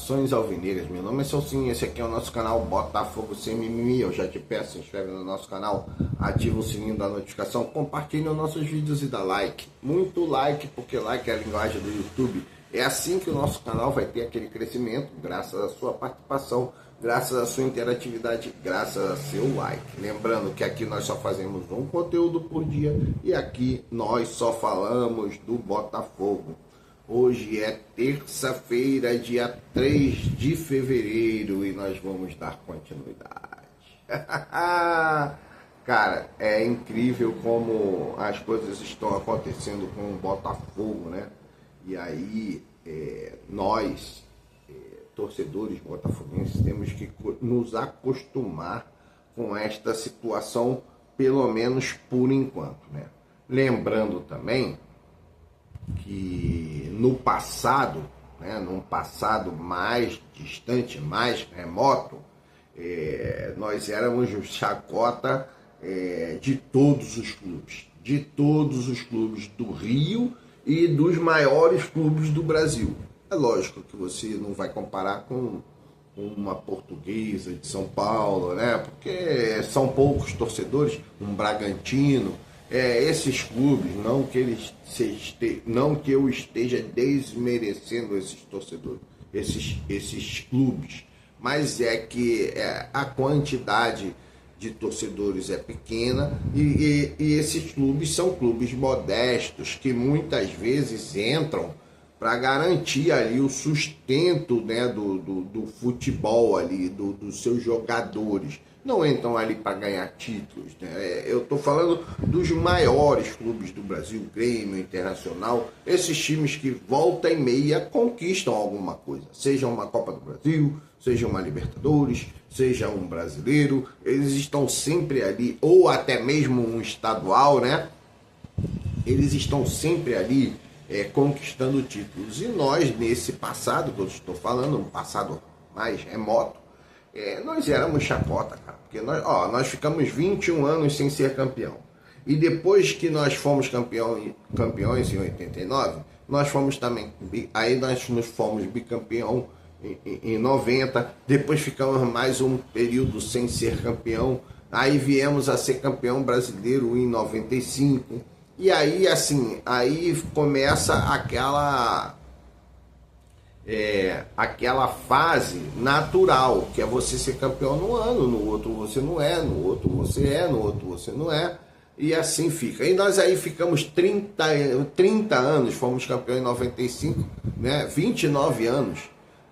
Saudações alvinegras, meu nome é Celcinho, esse aqui é o nosso canal Botafogo Sem Mimimi. Eu já te peço, se inscreve no nosso canal, ativa o sininho da notificação, compartilha os nossos vídeos e dá like. Muito like, porque like é a linguagem do YouTube. É assim que o nosso canal vai ter aquele crescimento, graças à sua participação, graças à sua interatividade, graças a seu like. Lembrando que aqui nós só fazemos um conteúdo por dia e aqui nós só falamos do Botafogo. Hoje é terça-feira, dia 3 de fevereiro, e nós vamos dar continuidade. Cara, é incrível como as coisas estão acontecendo com o Botafogo, né? E aí, nós, torcedores botafoguenses, temos que nos acostumar com esta situação, pelo menos por enquanto, né? Lembrando também que no passado, né, num passado mais distante, mais remoto, nós éramos chacota de todos os clubes do Rio e dos maiores clubes do Brasil. É lógico que você não vai comparar com uma Portuguesa de São Paulo, né? Porque são poucos torcedores, um Bragantino. Esses clubes, não que eu esteja desmerecendo esses torcedores, esses clubes, mas é que a quantidade de torcedores é pequena e esses clubes são clubes modestos que muitas vezes entram para garantir ali o sustento, né, do futebol ali, dos seus jogadores. Não entram ali para ganhar títulos, né? Eu estou falando dos maiores clubes do Brasil, Grêmio, Internacional, esses times que volta e meia conquistam alguma coisa, seja uma Copa do Brasil, seja uma Libertadores, seja um brasileiro, eles estão sempre ali, ou até mesmo um estadual, né? Eles estão sempre ali conquistando títulos. E nós, nesse passado que eu estou falando, um passado mais remoto, nós éramos chacota, cara, porque nós ficamos 21 anos sem ser campeão. E depois que nós fomos campeões em 89, nós fomos também, aí nós nos fomos bicampeão em 90, depois ficamos mais um período sem ser campeão, aí viemos a ser campeão brasileiro em 95, e aí assim, aí começa aquela fase natural, que é você ser campeão num ano, no outro você não é, no outro você é, no outro você não é, e assim fica. E nós aí ficamos 30 anos, fomos campeões em 95, né? 29 anos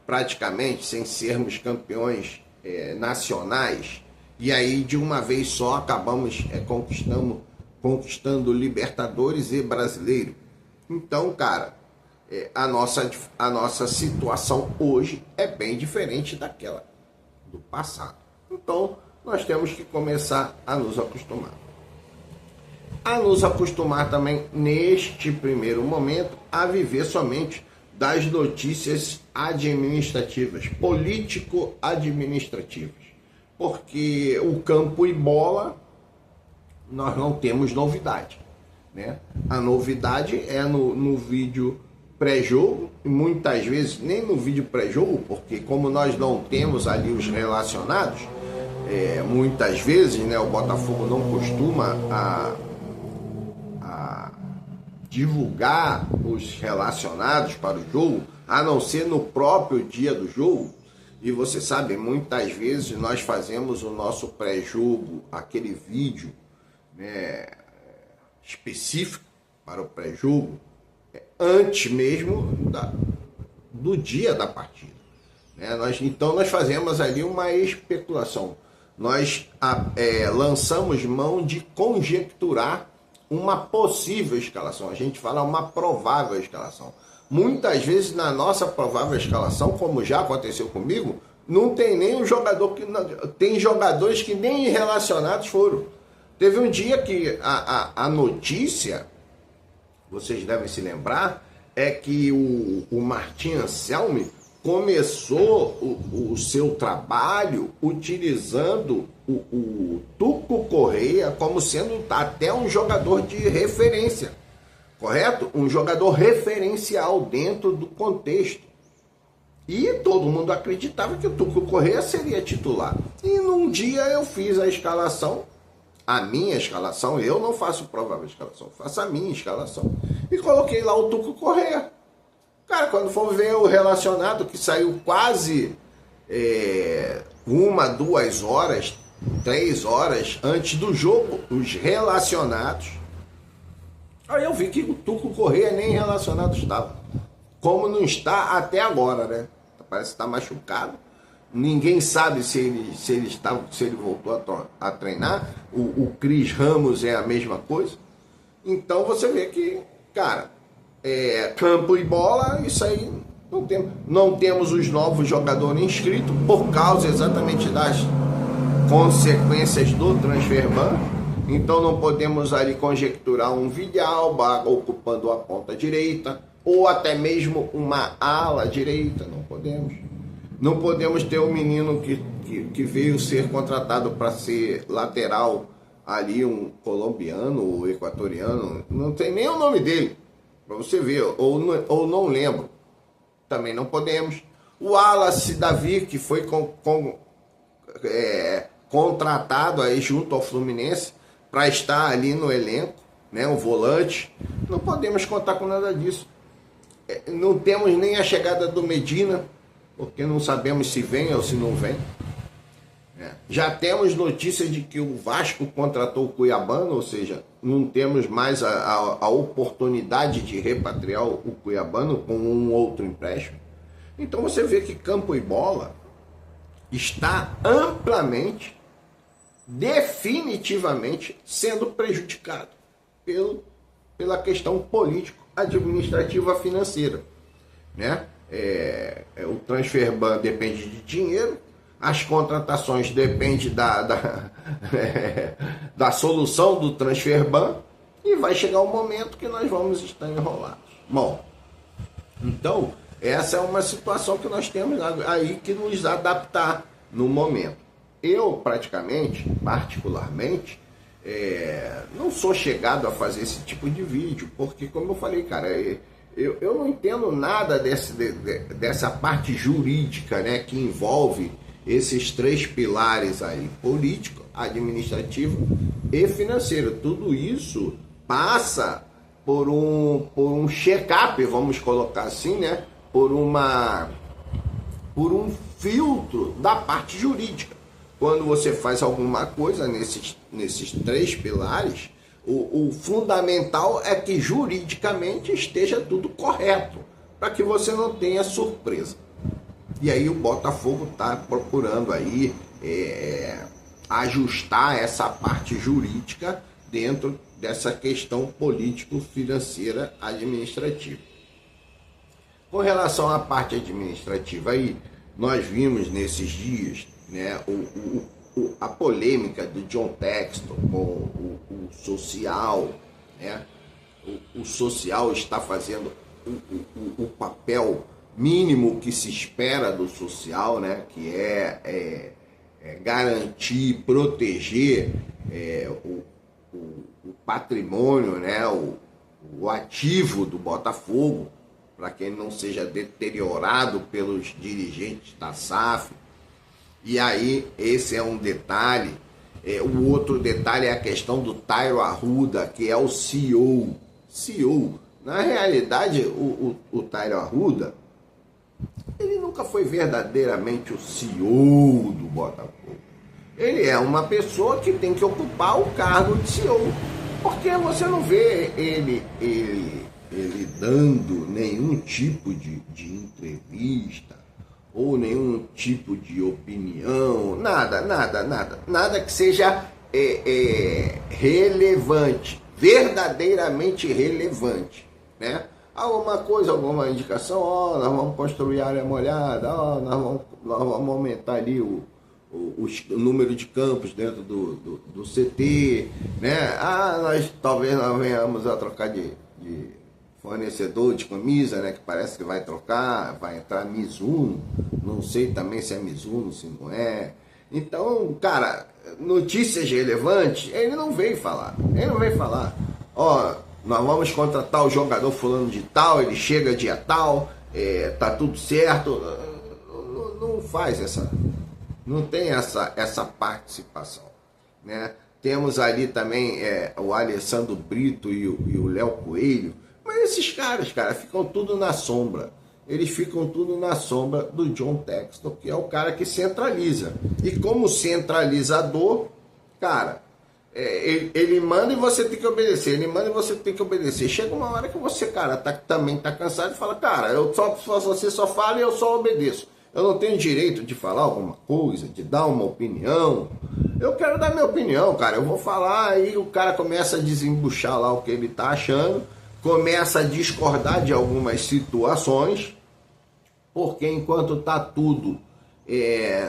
praticamente sem sermos campeões nacionais, e aí de uma vez só acabamos conquistando Libertadores e Brasileiro. Então, cara, a nossa situação hoje é bem diferente daquela do passado. Então, nós temos que começar a nos acostumar. A nos acostumar também, neste primeiro momento, a viver somente das notícias administrativas, político-administrativas. Porque o campo e bola, nós não temos novidade, né? A novidade é no vídeo pré-jogo, e muitas vezes nem no vídeo pré-jogo, porque como nós não temos ali os relacionados, muitas vezes, né, o Botafogo não costuma a divulgar os relacionados para o jogo, a não ser no próprio dia do jogo. E você sabe, muitas vezes nós fazemos o nosso pré-jogo, aquele vídeo, né, específico para o pré-jogo, antes mesmo do dia da partida, né? Então nós fazemos ali uma especulação, nós lançamos mão de conjecturar uma possível escalação, a gente fala uma provável escalação. Muitas vezes na nossa provável escalação, como já aconteceu comigo, não tem nem um jogador tem jogadores que nem relacionados foram. Teve um dia que a notícia, vocês devem se lembrar, é que o Martim Anselmi começou o seu trabalho utilizando o Tuco Correia como sendo até um jogador de referência, correto? Um jogador referencial dentro do contexto. E todo mundo acreditava que o Tuco Corrêa seria titular. E num dia eu fiz a escalação, a minha escalação, eu não faço provável escalação, faço a minha escalação. E coloquei lá o Tuco Corrêa. Cara, quando for ver o relacionado, que saiu quase 1, 2 horas, 3 horas antes do jogo, os relacionados, aí eu vi que o Tuco Corrêa nem relacionado estava. Como não está até agora, né? Parece que está machucado. Ninguém sabe se ele voltou a treinar. O Cris Ramos é a mesma coisa. Então você vê que, cara, campo e bola, isso aí não temos. Não temos os novos jogadores inscritos por causa exatamente das consequências do transfer ban. Então não podemos ali conjecturar um Villalba ocupando a ponta direita, ou até mesmo uma ala direita, não podemos. Não podemos ter um menino que veio ser contratado para ser lateral ali, um colombiano ou equatoriano, não tem nem o nome dele, para você ver, ou não lembro. Também não podemos. O Wallace Davi, que foi contratado aí junto ao Fluminense para estar ali no elenco, né, o volante, não podemos contar com nada disso. Não temos nem a chegada do Medina, porque não sabemos se vem ou se não vem. Já temos notícia de que o Vasco contratou o Cuiabano, ou seja, não temos mais a oportunidade de repatriar o Cuiabano com um outro empréstimo. Então você vê que campo e bola está amplamente, definitivamente sendo prejudicado pela questão político-administrativa financeira, né? O transfer ban depende de dinheiro, as contratações dependem da solução do transfer ban, e vai chegar um momento que nós vamos estar enrolados. Bom, então essa é uma situação que nós temos aí que nos adaptar no momento. Eu particularmente, não sou chegado a fazer esse tipo de vídeo, porque, como eu falei, cara, eu não entendo nada dessa parte jurídica, né, que envolve esses 3 pilares aí, político, administrativo e financeiro. Tudo isso passa por um check-up, vamos colocar assim, né, por um filtro da parte jurídica. Quando você faz alguma coisa nesses 3 pilares, o fundamental é que juridicamente esteja tudo correto, para que você não tenha surpresa. E aí o Botafogo está procurando aí ajustar essa parte jurídica dentro dessa questão político-financeira administrativa. Com relação à parte administrativa aí, nós vimos nesses dias, né, a polêmica do John Textor com o social, né? O social está fazendo o papel mínimo que se espera do social, né? Que é garantir, proteger o patrimônio, né? O ativo do Botafogo, para que ele não seja deteriorado pelos dirigentes da SAF. E aí, esse é um detalhe. O outro detalhe é a questão do Tairo Arruda, que é o CEO. Na realidade, o Tairo Arruda, ele nunca foi verdadeiramente o CEO do Botafogo. Ele é uma pessoa que tem que ocupar o cargo de CEO. Porque você não vê ele dando nenhum tipo de entrevista, ou nenhum tipo de opinião, nada que seja relevante, verdadeiramente relevante, né? Alguma coisa, alguma indicação, nós vamos construir área molhada, nós vamos aumentar ali o número de campos dentro do CT, né? Nós venhamos a trocar de fornecedor de camisa, né, que parece que vai trocar, vai entrar Mizuno, não sei também se é Mizuno, se não é. Então, cara, notícias relevantes, ele não veio falar. Nós vamos contratar o jogador fulano de tal, ele chega dia tal, tá tudo certo. não tem essa participação, né? Temos ali também o Alessandro Brito e o Léo Coelho, mas esses caras, cara, ficam tudo na sombra. Eles ficam tudo na sombra do John Textor, que é o cara que centraliza. E como centralizador, cara, ele manda e você tem que obedecer. Ele manda e você tem que obedecer. Chega uma hora que você, cara, também tá cansado e fala, cara, você só fala e eu só obedeço. Eu não tenho direito de falar alguma coisa, de dar uma opinião. Eu quero dar minha opinião, cara. Eu vou falar, aí o cara começa a desembuchar lá o que ele tá achando, começa a discordar de algumas situações, porque enquanto tá tudo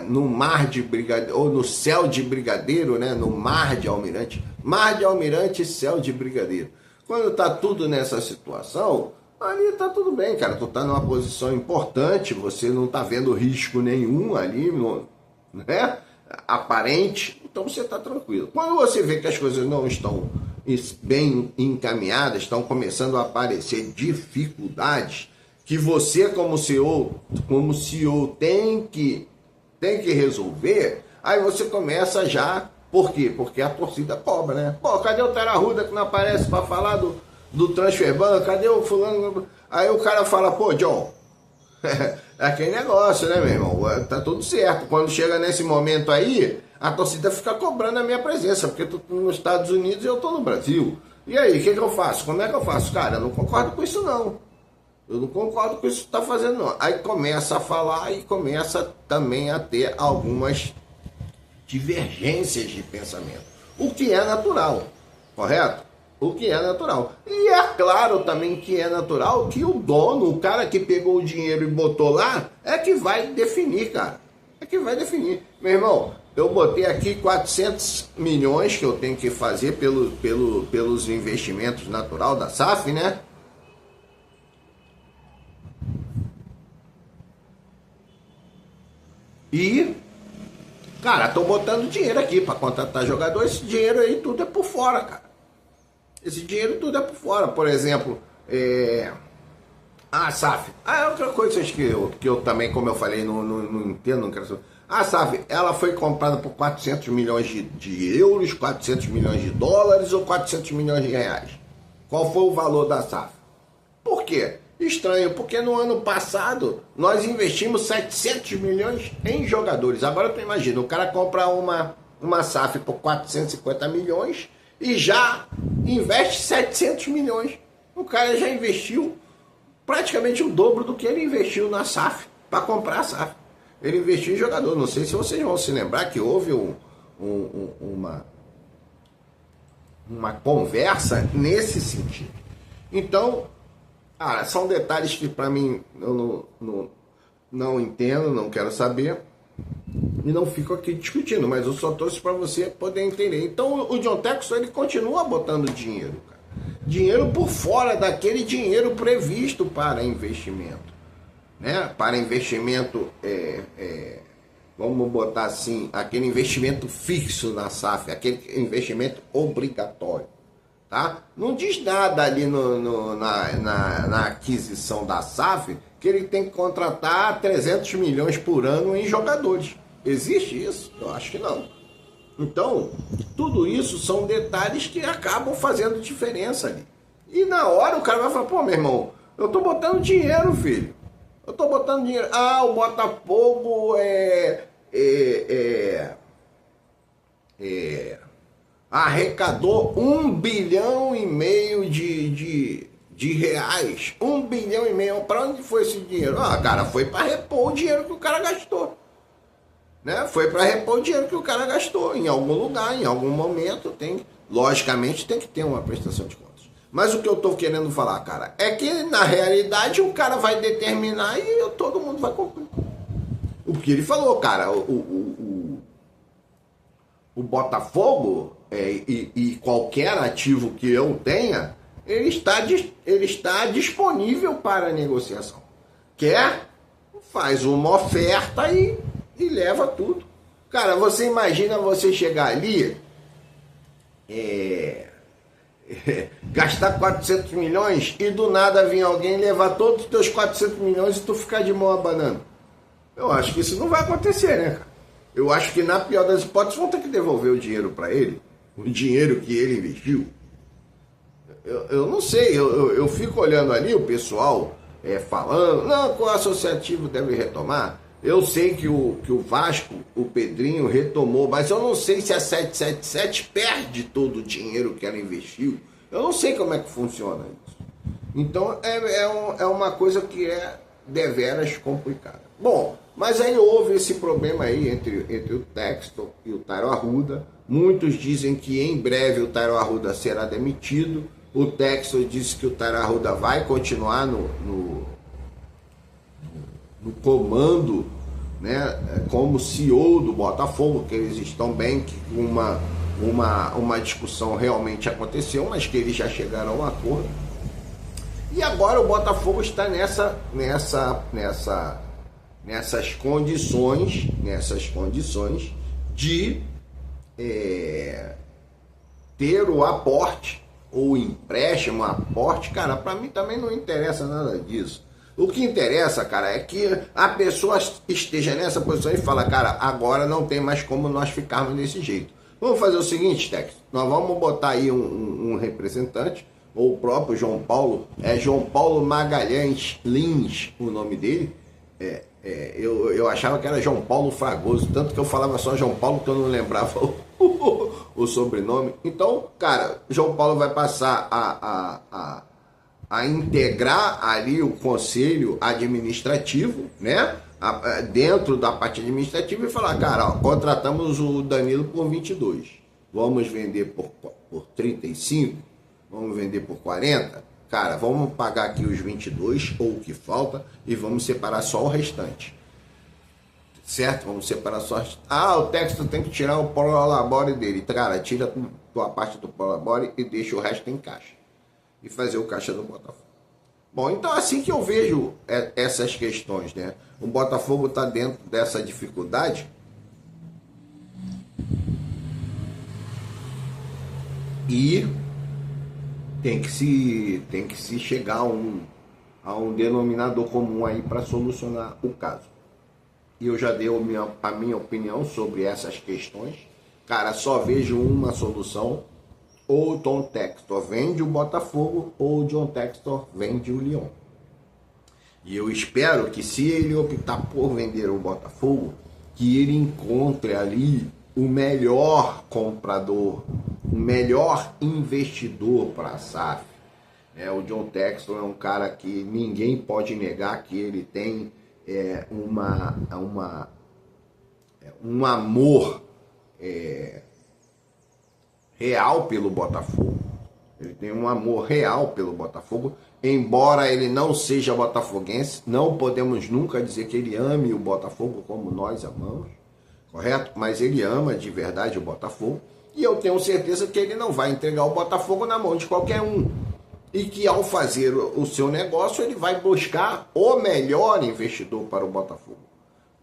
no mar de brigadeiro, ou no céu de brigadeiro, né? No mar de almirante, céu de brigadeiro. Quando tá tudo nessa situação, ali tá tudo bem, cara. Tu tá numa posição importante, você não tá vendo risco nenhum ali, né? Aparente, então você tá tranquilo. Quando você vê que as coisas não estão bem encaminhadas, estão começando a aparecer dificuldades que você como CEO tem que resolver, aí você começa já, por quê? Porque a torcida cobra, né? Pô, cadê o Tera Arruda que não aparece para falar do transfer ban? Cadê o fulano? Aí o cara fala, pô, John, é aquele negócio, né, meu irmão? Tá tudo certo. Quando chega nesse momento aí, a torcida fica cobrando a minha presença, porque tu nos Estados Unidos e eu tô no Brasil. E aí, o que eu faço? Como é que eu faço? Cara, eu não concordo com isso, não. Eu não concordo com isso que tu tá fazendo, não. Aí começa a falar e começa também a ter algumas divergências de pensamento. O que é natural, correto? O que é natural. E é claro também que é natural que o dono, o cara que pegou o dinheiro e botou lá, é que vai definir, cara. É que vai definir. Meu irmão, eu botei aqui 400 milhões que eu tenho que fazer pelos investimentos natural da SAF, né? E, cara, tô botando dinheiro aqui para contratar jogador. Esse dinheiro aí tudo é por fora, cara. Esse dinheiro tudo é por fora. Por exemplo, a SAF. Outra coisa que eu também, como eu falei, não entendo, não quero saber. A SAF, ela foi comprada por 400 milhões de euros, 400 milhões de dólares ou 400 milhões de reais? Qual foi o valor da SAF? Por quê? Estranho, porque no ano passado nós investimos 700 milhões em jogadores. Agora tu imagina, o cara compra uma SAF por 450 milhões e já investe 700 milhões. O cara já investiu praticamente o dobro do que ele investiu na SAF, para comprar a SAF. Ele investiu em jogador. Não sei se vocês vão se lembrar que houve uma conversa nesse sentido. Então, cara, são detalhes que para mim eu não entendo, não quero saber e não fico aqui discutindo, mas eu só trouxe para você poder entender. Então o John Textor, ele continua botando dinheiro, cara. Dinheiro por fora daquele dinheiro previsto para investimento, né? Para investimento, vamos botar assim, aquele investimento fixo na SAF, aquele investimento obrigatório. Tá? Não diz nada ali na aquisição da SAF que ele tem que contratar 300 milhões por ano em jogadores. Existe isso? Eu acho que não. Então, tudo isso são detalhes que acabam fazendo diferença ali. E na hora o cara vai falar, pô, meu irmão, eu tô botando dinheiro, filho. Eu tô botando dinheiro. O Botafogo arrecadou 1,5 bilhão de reais. 1,5 bilhão. Para onde foi esse dinheiro? Cara, foi para repor o dinheiro que o cara gastou. Né? Foi para repor o dinheiro que o cara gastou. Em algum lugar, em algum momento, logicamente tem que ter uma prestação de contas. Mas o que eu estou querendo falar, cara, é que na realidade o cara vai determinar e todo mundo vai cumprir. O que ele falou, cara, o Botafogo e qualquer ativo que eu tenha, ele está disponível para negociação. Quer, faz uma oferta e leva tudo. Cara, você imagina você chegar ali, gastar 400 milhões e do nada vir alguém levar todos os teus 400 milhões e tu ficar de mão abanando. Eu acho que isso não vai acontecer, né, cara? Eu acho que na pior das hipóteses vão ter que devolver o dinheiro para ele, o dinheiro que ele investiu. Eu não sei, eu fico olhando ali o pessoal falando, não, que o associativo deve retomar. Eu sei que o Vasco, o Pedrinho retomou, mas eu não sei se a 777 perde todo o dinheiro que ela investiu. Eu não sei como é que funciona isso. Então é uma coisa que é deveras complicada. Bom, mas aí houve esse problema aí entre o Textor e o Tairo Arruda. Muitos dizem que em breve o Tairo Arruda será demitido. O Textor disse que o Tairo Arruda vai continuar no comando, né, como CEO do Botafogo, que eles estão bem, que uma discussão realmente aconteceu, mas que eles já chegaram a um acordo. E agora o Botafogo está nessas condições de ter o aporte, ou empréstimo, aporte. Cara, para mim também não interessa nada disso. O que interessa, cara, é que a pessoa esteja nessa posição e fala, cara, agora não tem mais como nós ficarmos desse jeito. Vamos fazer o seguinte, Tex, nós vamos botar aí um representante, ou o próprio João Paulo, João Paulo Magalhães Lins, o nome dele. Eu achava que era João Paulo Fragoso, tanto que eu falava só João Paulo que eu não lembrava o sobrenome. Então, cara, João Paulo vai passar a integrar ali o conselho administrativo, né? Dentro da parte administrativa e falar, cara, ó, contratamos o Danilo por 22, vamos vender por 35, vamos vender por 40, cara, vamos pagar aqui os 22 ou o que falta e vamos separar só o restante, certo? Vamos separar só o Textor tem que tirar o prolabore dele, cara, tira a parte do prolabore e deixa o resto em caixa e fazer o caixa do Botafogo. Bom, então assim que eu vejo essas questões, né? O Botafogo está dentro dessa dificuldade e tem que se chegar a um denominador comum aí para solucionar o caso. E eu já dei a minha opinião sobre essas questões. Cara, só vejo uma solução. Ou o John Textor vende o Botafogo, ou o John Textor vende o Lyon. E eu espero que, se ele optar por vender o Botafogo, que ele encontre ali o melhor comprador, o melhor investidor para a SAF. O John Textor é um cara que ninguém pode negar que ele tem um amor real pelo Botafogo. Ele tem um amor real pelo Botafogo, embora ele não seja botafoguense. Não podemos nunca dizer que ele ame o Botafogo como nós amamos, correto? Mas ele ama de verdade o Botafogo, e eu tenho certeza que ele não vai entregar o Botafogo na mão de qualquer um, e que ao fazer o seu negócio ele vai buscar o melhor investidor para o Botafogo,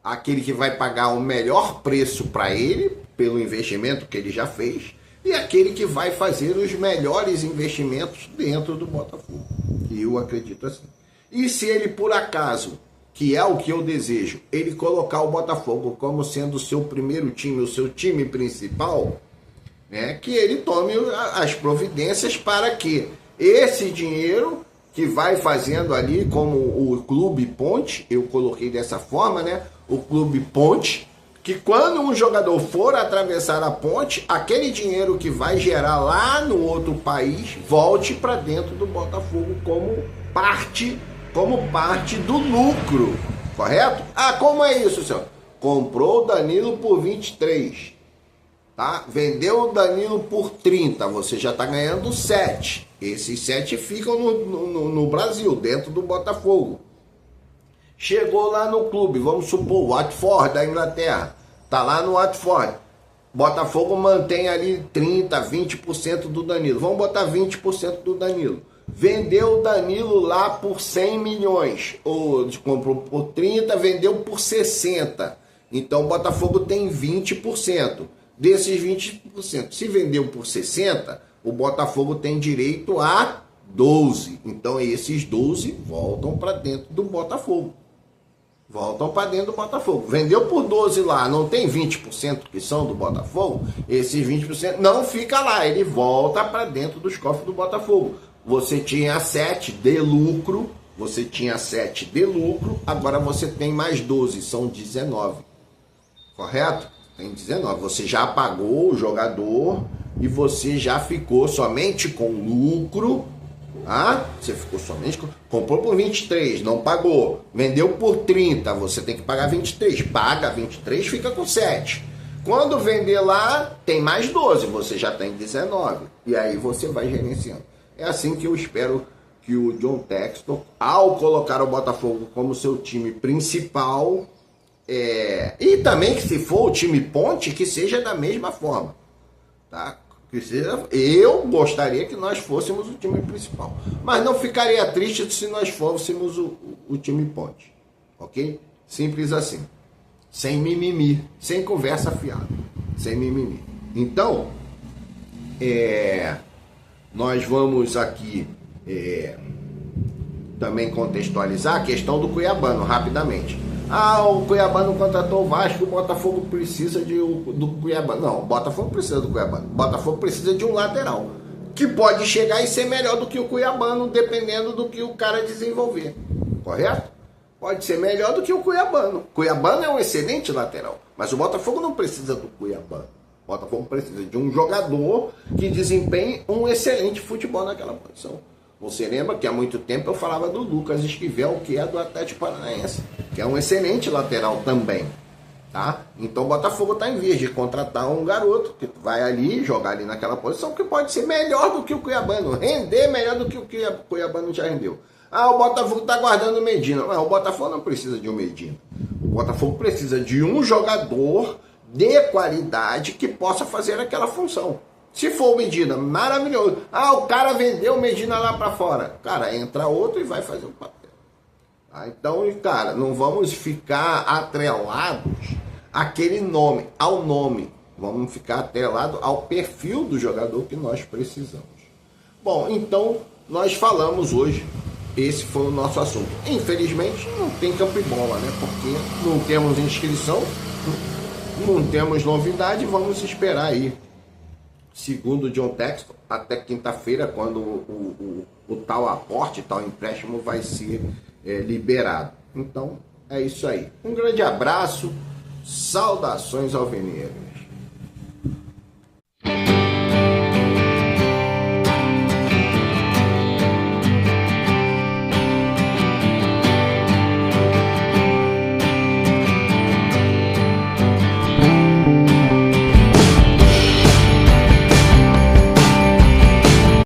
aquele que vai pagar o melhor preço para ele pelo investimento que ele já fez, e aquele que vai fazer os melhores investimentos dentro do Botafogo. E eu acredito assim. E se ele, por acaso, que é o que eu desejo, ele colocar o Botafogo como sendo o seu primeiro time, o seu time principal, né, que ele tome as providências para que esse dinheiro que vai fazendo ali, como o Clube Ponte, eu coloquei dessa forma, né, o Clube Ponte, que quando um jogador for atravessar a ponte, aquele dinheiro que vai gerar lá no outro país volte para dentro do Botafogo como parte do lucro, correto? Como é isso, senhor? Comprou o Danilo por 23, tá? Vendeu o Danilo por 30, você já está ganhando 7. Esses 7 ficam no Brasil, dentro do Botafogo. Chegou lá no clube, vamos supor, Watford da Inglaterra, tá lá no Watford. Botafogo mantém ali 30, 20% do Danilo. Vamos botar 20% do Danilo. Vendeu o Danilo lá por 100 milhões. Ou comprou por 30, vendeu por 60. Então o Botafogo tem 20%. Desses 20%, se vendeu por 60, o Botafogo tem direito a 12. Então esses 12 voltam para dentro do Botafogo. voltam para dentro do Botafogo. Vendeu por 12 lá, não tem 20% que são do Botafogo? Esses 20% não fica lá, ele volta para dentro dos cofres do Botafogo. Você tinha 7 de lucro, agora você tem mais 12, são 19. Correto? Tem 19. Você já pagou o jogador e você já ficou somente com lucro. Ah, você ficou somente com... Comprou por 23, não pagou. Vendeu por 30, você tem que pagar 23. Paga 23, fica com 7. Quando vender lá, tem mais 12, você já tem 19. E aí você vai gerenciando. É assim que eu espero que o John Textor, ao colocar o Botafogo como seu time principal, e também que se for o time ponte, que seja da mesma forma. Tá? Eu gostaria que nós fôssemos o time principal, mas não ficaria triste se nós fôssemos o time ponte, ok? Simples assim, sem mimimi, sem conversa fiada, sem mimimi. Então, nós vamos aqui também contextualizar a questão do Cuiabano, rapidamente. O Cuiabano contratou o Vasco, o Botafogo precisa do Cuiabano. Não, o Botafogo precisa do Cuiabano. O Botafogo precisa de um lateral, que pode chegar e ser melhor do que o Cuiabano, dependendo do que o cara desenvolver. Correto? Pode ser melhor do que o Cuiabano. Cuiabano é um excelente lateral, mas o Botafogo não precisa do Cuiabano. O Botafogo precisa de um jogador que desempenhe um excelente futebol naquela posição. Você lembra que há muito tempo eu falava do Lucas Esquivel, que é do Atlético Paranaense, que é um excelente lateral também, tá? Então o Botafogo está em vias de contratar um garoto que vai ali, jogar ali naquela posição, que pode ser melhor do que o Cuiabano, render melhor do que o Cuiabano já rendeu. O Botafogo está guardando o Medina. Não, o Botafogo não precisa de um Medina. O Botafogo precisa de um jogador de qualidade que possa fazer aquela função. Se for o Medina, maravilhoso. O cara vendeu o Medina lá para fora. Cara, entra outro e vai fazer o papel. Então, cara, não vamos ficar atrelados ao nome. Vamos ficar atrelados ao perfil do jogador que nós precisamos. Bom, então, nós falamos hoje. Esse foi o nosso assunto. Infelizmente, não tem campo e bola, né? Porque não temos inscrição, não temos novidade. Vamos esperar aí, segundo o John Textor, até quinta-feira, quando o tal aporte, tal empréstimo vai ser liberado. Então, é isso aí. Um grande abraço, saudações alvinegras.